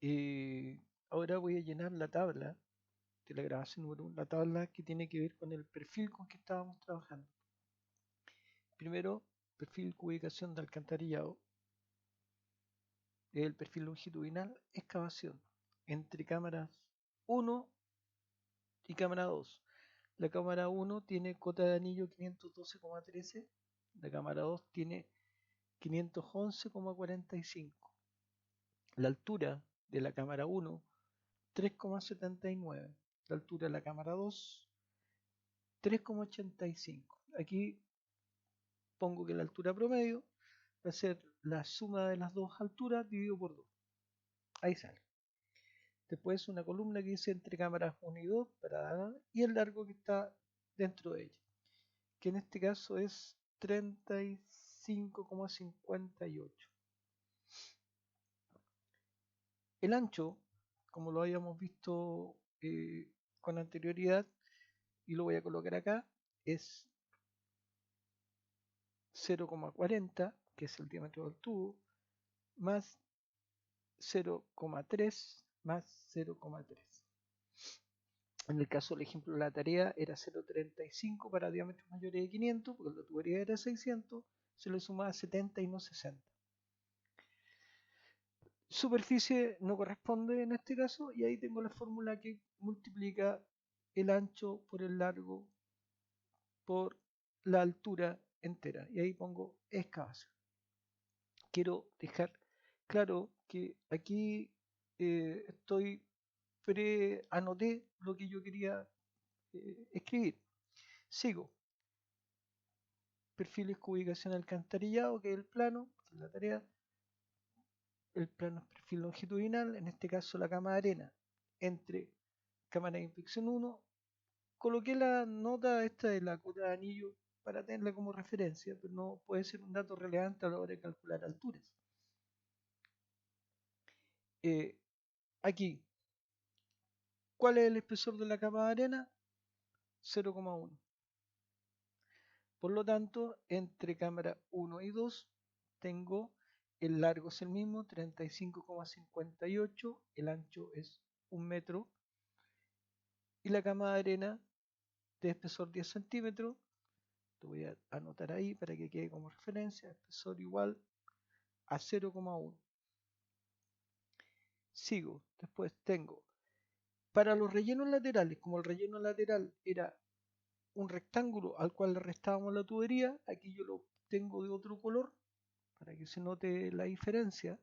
Eh, Ahora voy a llenar la tabla de la grabación número 1, la tabla que tiene que ver con el perfil con que estábamos trabajando. Primero, perfil ubicación de alcantarillado, el perfil longitudinal, excavación, entre cámaras 1 y cámara 2. La cámara 1 tiene cota de anillo 512,13, la cámara 2 tiene 511,45. La altura de la cámara 1, 3,79. La altura de la cámara 2, 3,85. Aquí pongo que la altura promedio va a ser la suma de las dos alturas dividido por 2. Ahí sale. Después una columna que dice entre cámaras 1 y 2 para y el largo que está dentro de ella, que en este caso es 35,58. El ancho, como lo habíamos visto con anterioridad, y lo voy a colocar acá, es 0,40, que es el diámetro del tubo, más 0,3 más 0,3. En el caso del ejemplo de la tarea era 0,35 para diámetros mayores de 500, porque la tubería era 600, se le sumaba 70 y no 60. Superficie no corresponde en este caso y ahí tengo la fórmula que multiplica el ancho por el largo por la altura entera y ahí pongo excavación. Quiero dejar claro que aquí anoté lo que yo quería escribir. Sigo. Perfiles con ubicación alcantarillado, que es el plano, que es la tarea. El plano es perfil longitudinal, en este caso la cama de arena, entre cámara de inspección 1. Coloqué la nota esta de la cota de anillo para tenerla como referencia, pero no puede ser un dato relevante a la hora de calcular alturas. Eh, Aquí, ¿cuál es el espesor de la capa de arena? 0,1. Por lo tanto, entre cámara 1 y 2 tengo el largo es el mismo, 35,58, el ancho es 1 metro y la cama de arena de espesor 10 centímetros, lo voy a anotar ahí para que quede como referencia, espesor igual a 0,1. Sigo, después tengo, para los rellenos laterales, como el relleno lateral era un rectángulo al cual le restábamos la tubería, aquí yo lo tengo de otro color para que se note la diferencia.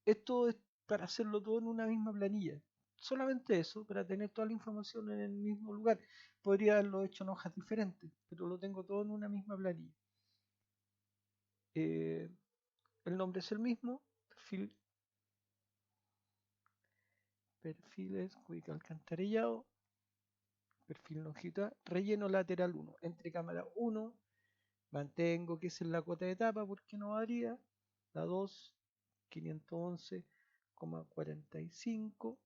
Esto es para hacerlo todo en una misma planilla. Solamente eso, para tener toda la información en el mismo lugar. Podría haberlo hecho en hojas diferentes, pero lo tengo todo en una misma planilla. El nombre es el mismo, perfiles, cubica alcantarillado, perfil longitudinal, relleno lateral 1, entre cámara 1, mantengo que es en la cuota de etapa porque no varía, la 2, 511,45.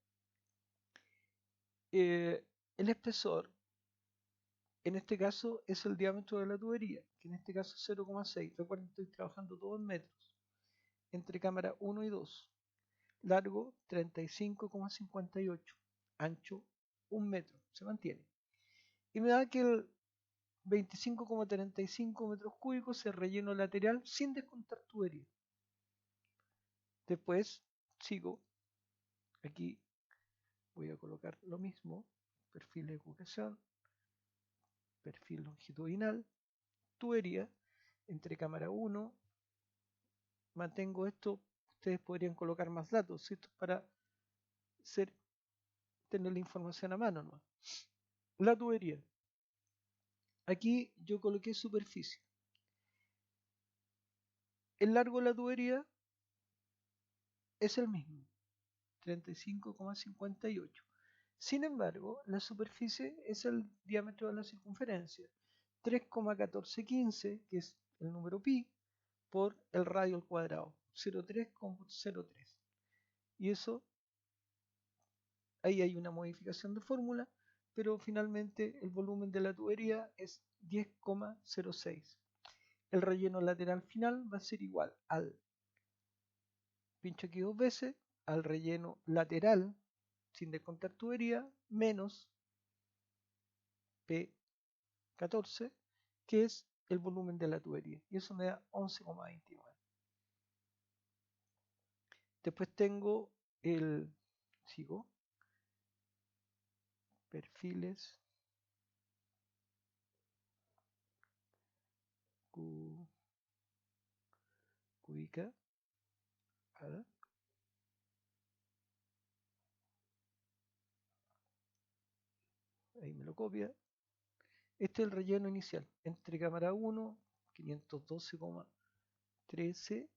El espesor, en este caso, es el diámetro de la tubería, que en este caso es 0,6. Recuerden, estoy trabajando todo en metros. Entre cámara 1 y 2. Largo 35,58. Ancho 1 metro. Se mantiene. Y me da que el 25,35 metros cúbicos es relleno lateral sin descontar tubería. Después sigo. Aquí voy a colocar lo mismo. Perfil de ecuación. Perfil longitudinal. Tubería. Entre cámara 1. Mantengo esto. Ustedes podrían colocar más datos. ¿Cierto? Para tener la información a mano, ¿no? La tubería. Aquí yo coloqué superficie. El largo de la tubería es el mismo, 35,58. Sin embargo, la superficie es el diámetro de la circunferencia, 3,1415, que es el número pi, por el radio al cuadrado, 0,3,03. Y eso, ahí hay una modificación de fórmula, pero finalmente el volumen de la tubería es 10,06. El relleno lateral final va a ser igual al pincho aquí dos veces, al relleno lateral, sin descontar tubería, menos P14, que es el volumen de la tubería. Y eso me da 11,29. Después tengo sigo, perfiles, cúbica, ahí me lo copia. Este es el relleno inicial, entre cámara 1, 512,13,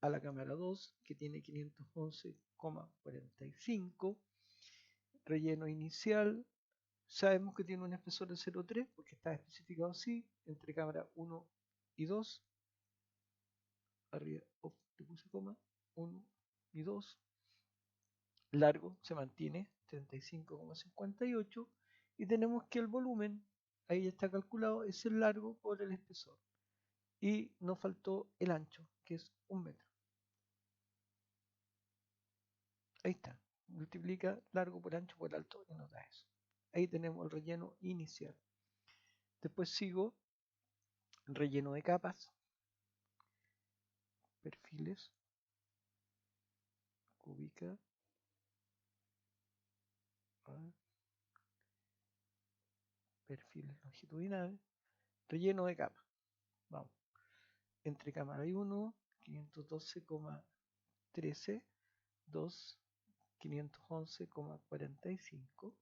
a la cámara 2, que tiene 511,45. Relleno inicial, sabemos que tiene un espesor de 0,3 porque está especificado así, entre cámara 1 y 2, arriba, le puse coma, 1 y 2, largo se mantiene 35,58 y tenemos que el volumen, ahí está calculado, es el largo por el espesor y nos faltó el ancho, que es 1 metro. Ahí está, multiplica largo por ancho por alto y nos da eso. Ahí tenemos el relleno inicial. Después sigo relleno de capas, perfiles, cúbica, perfiles longitudinales, relleno de capas. Vamos, entre cámara y 1, 512,13, 2, 511,45.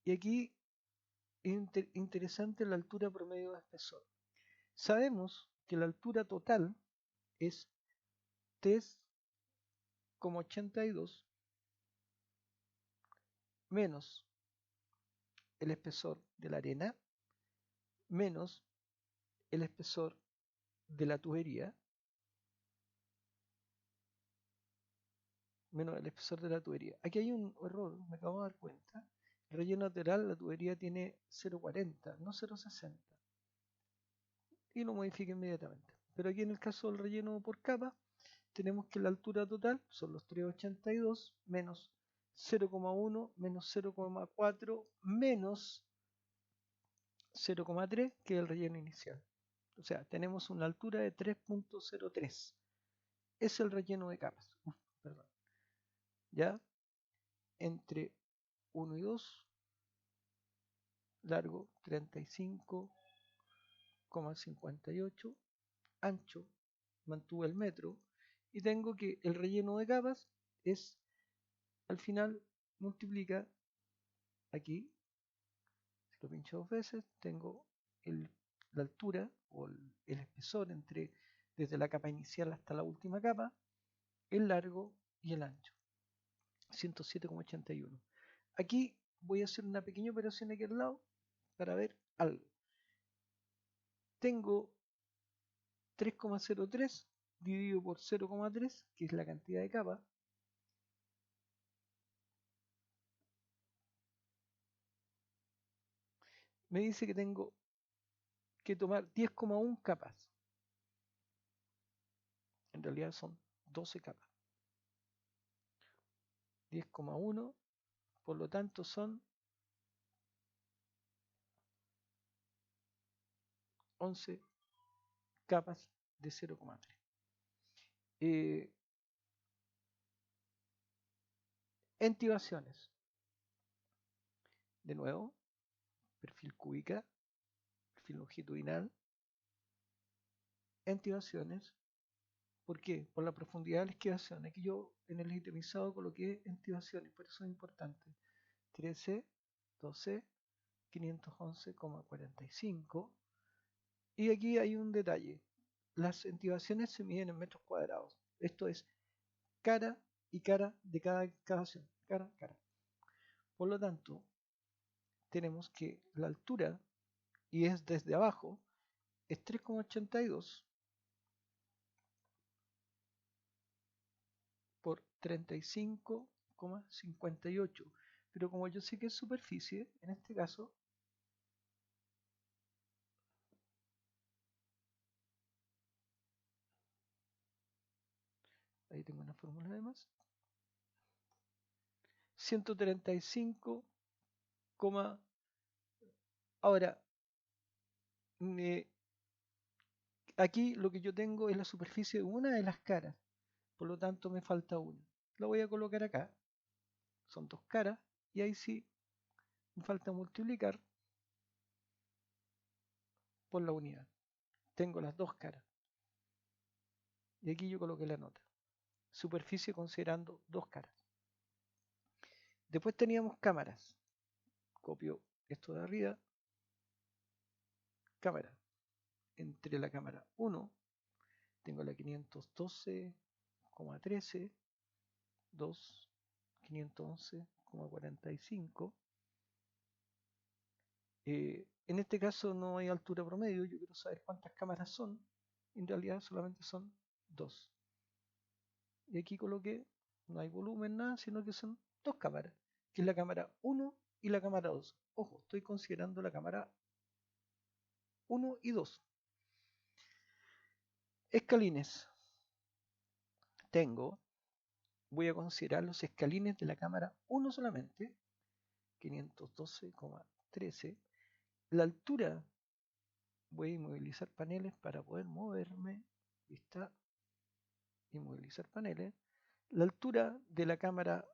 Y aquí es interesante la altura promedio de espesor. Sabemos que la altura total es 3,82 menos el espesor de la arena menos el espesor de la tubería menos el espesor de la tubería. Aquí hay un error, me acabo de dar cuenta. El relleno lateral, la tubería tiene 0,40, no 0,60. Y lo modifica inmediatamente. Pero aquí en el caso del relleno por capa, tenemos que la altura total son los 3,82 menos 0,1 menos 0,4 menos 0,3, que es el relleno inicial. O sea, tenemos una altura de 3,03. Es el relleno de capas. Perdón. ¿Ya? Entre 1 y 2, largo 35,58, ancho, mantuve el metro, y tengo que el relleno de capas es, al final, multiplica aquí, si lo pincho dos veces, tengo la altura o el espesor desde la capa inicial hasta la última capa, el largo y el ancho, 107,81. Aquí voy a hacer una pequeña operación aquí al lado para ver algo. Tengo 3,03 dividido por 0,3, que es la cantidad de capas, me dice que tengo que tomar 10,1 capas. En realidad son 12 capas. 10,1, por lo tanto son 11 capas de 0,3. Entibaciones. De nuevo, perfil cúbica, perfil longitudinal, entibaciones. ¿Por qué? Por la profundidad de la esquivación. Aquí yo en el itemizado coloqué entibaciones, por eso es importante. 13, 12, 511,45. Y aquí hay un detalle. Las entibaciones se miden en metros cuadrados. Esto es cara y cara de cada excavación. Cara, cara. Por lo tanto, tenemos que la altura, y es desde abajo, es 3,82 por 35,58. Pero como yo sé que es superficie, en este caso, ahí tengo una fórmula de más, 135, ahora, aquí lo que yo tengo es la superficie de una de las caras, por lo tanto me falta una. La voy a colocar acá, son dos caras, y ahí sí me falta multiplicar por la unidad. Tengo las dos caras. Y aquí yo coloqué la nota. Superficie considerando dos caras. Después teníamos cámaras. Copio esto de arriba. Cámara. Entre la cámara 1 tengo la 512,13, 2, 511,45. En este caso no hay altura promedio, yo quiero saber cuántas cámaras son. En realidad solamente son dos. Y aquí coloqué, no hay volumen, nada, sino que son dos cámaras, que es la cámara 1 y la cámara 2. Ojo, estoy considerando la cámara 1 y 2. Escalines. Voy a considerar los escalines de la cámara 1 solamente, 512,13. La altura, voy a inmovilizar paneles para poder moverme. Vista, inmovilizar paneles. La altura de la cámara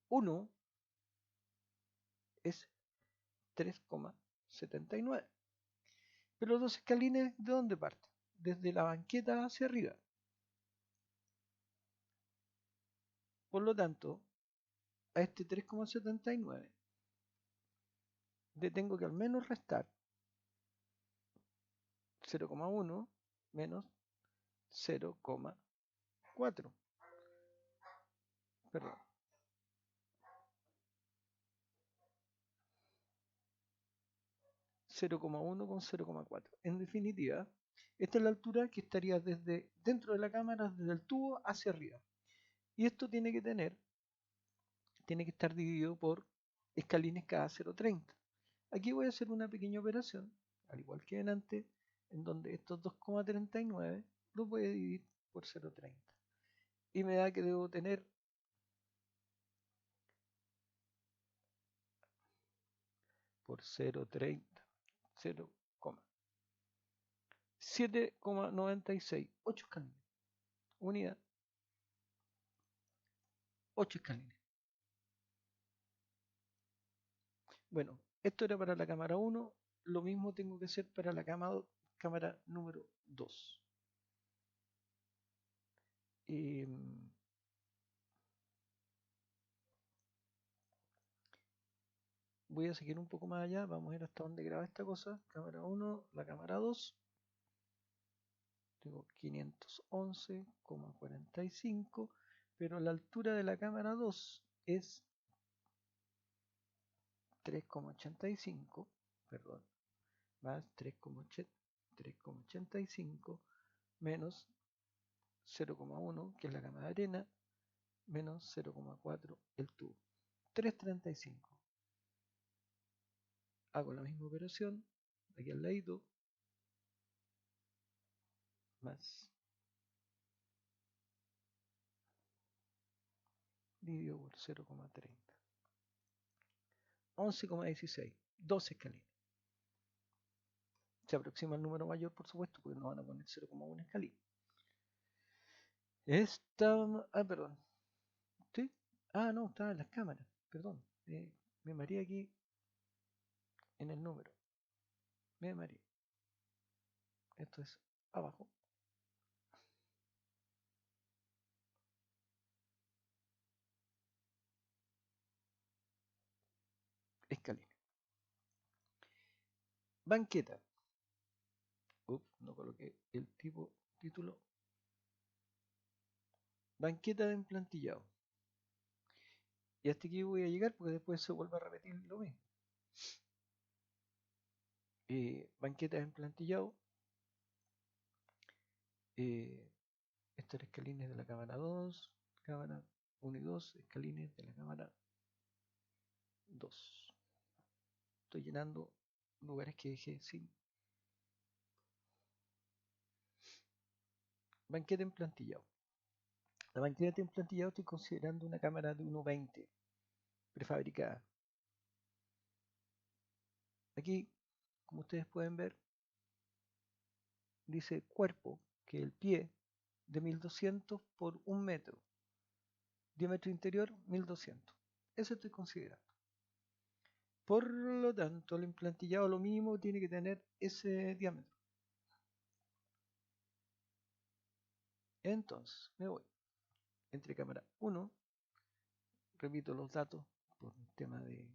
1 es 3,79. Pero los escalines, ¿de dónde parten? Desde la banqueta hacia arriba. Por lo tanto, a este 3,79 le tengo que al menos restar 0,1 menos 0,4. Perdón. 0,1 con 0,4. En definitiva, esta es la altura que estaría desde dentro de la cámara, desde el tubo hacia arriba. Y esto tiene que estar dividido por escalines cada 0,30. Aquí voy a hacer una pequeña operación, al igual que antes, en donde estos 2,39 los voy a dividir por 0,30. Y me da que debo tener por 0,30, 0,7,96, 8 escalines. Unidad, 8 escalines. Bueno, esto era para la cámara 1, lo mismo tengo que hacer para la cámara número 2. Voy a seguir un poco más allá, vamos a ir hasta donde graba esta cosa. Cámara 1, la cámara 2. Tengo 511,45, pero la altura de la cámara 2 es 3,85, perdón, más 3,85 menos 0,1, que es la cámara de arena, menos 0,4 el tubo. 3,35. Hago la misma operación, aquí al ladito, más dividido por 0,30. 11,16. 12 escalines. Se aproxima el número mayor, por supuesto, porque no van a poner 0,1 escalín. Perdón. ¿Sí? No, estaba en las cámaras. Perdón. Me mareé aquí en el número. Me mareé. Esto es abajo. Escalín. Banqueta. No coloqué el título. Banqueta de emplantillado. Y hasta aquí voy a llegar porque después se vuelve a repetir lo mismo. Banqueta de emplantillado. Estos escalines de la cámara 2, cámara 1 y 2, escalines de la cámara 2. Estoy llenando lugares que dejé sin. Banqueta en plantillado. La banqueta de emplantillado estoy considerando una cámara de 1.20 prefabricada. Aquí, como ustedes pueden ver, dice cuerpo, que es el pie, de 1200 por 1 metro. Diámetro interior, 1200. Eso estoy considerando. Por lo tanto, el emplantillado lo mínimo tiene que tener ese diámetro. Entonces, me voy entre cámara 1, repito los datos por un tema de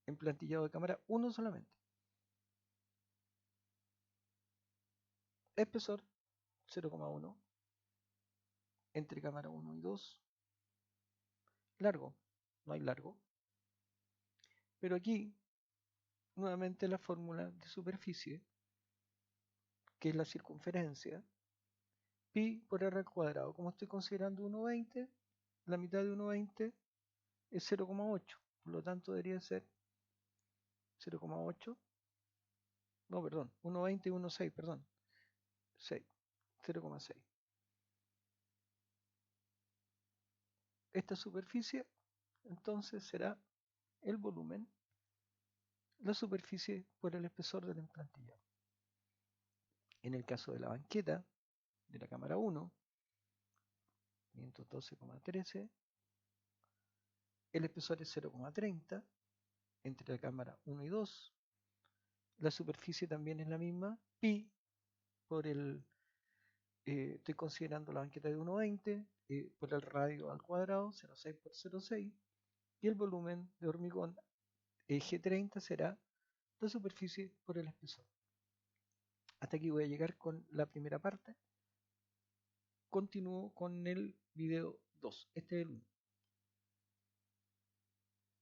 emplantillado de cámara 1 solamente. Espesor 0,1 entre cámara 1 y 2. Largo, no hay largo. Pero aquí, nuevamente la fórmula de superficie, que es la circunferencia, pi por r al cuadrado. Como estoy considerando 1,20, la mitad de 1,20 es 0,8. Por lo tanto, debería ser 0,8. No, perdón, 1,20 y 1,6, perdón. 6, 0,6. Esta superficie, entonces, será el volumen, la superficie por el espesor del emplantillado. En el caso de la banqueta de la cámara 1, 512,13, el espesor es 0,30 entre la cámara 1 y 2. La superficie también es la misma, pi por el, estoy considerando la banqueta de 1,20 por el radio al cuadrado, 0,6 por 0,6, y el volumen de hormigón G30 será la superficie por el espesor. Hasta aquí voy a llegar con la primera parte. Continúo con el video 2. Este es el 1.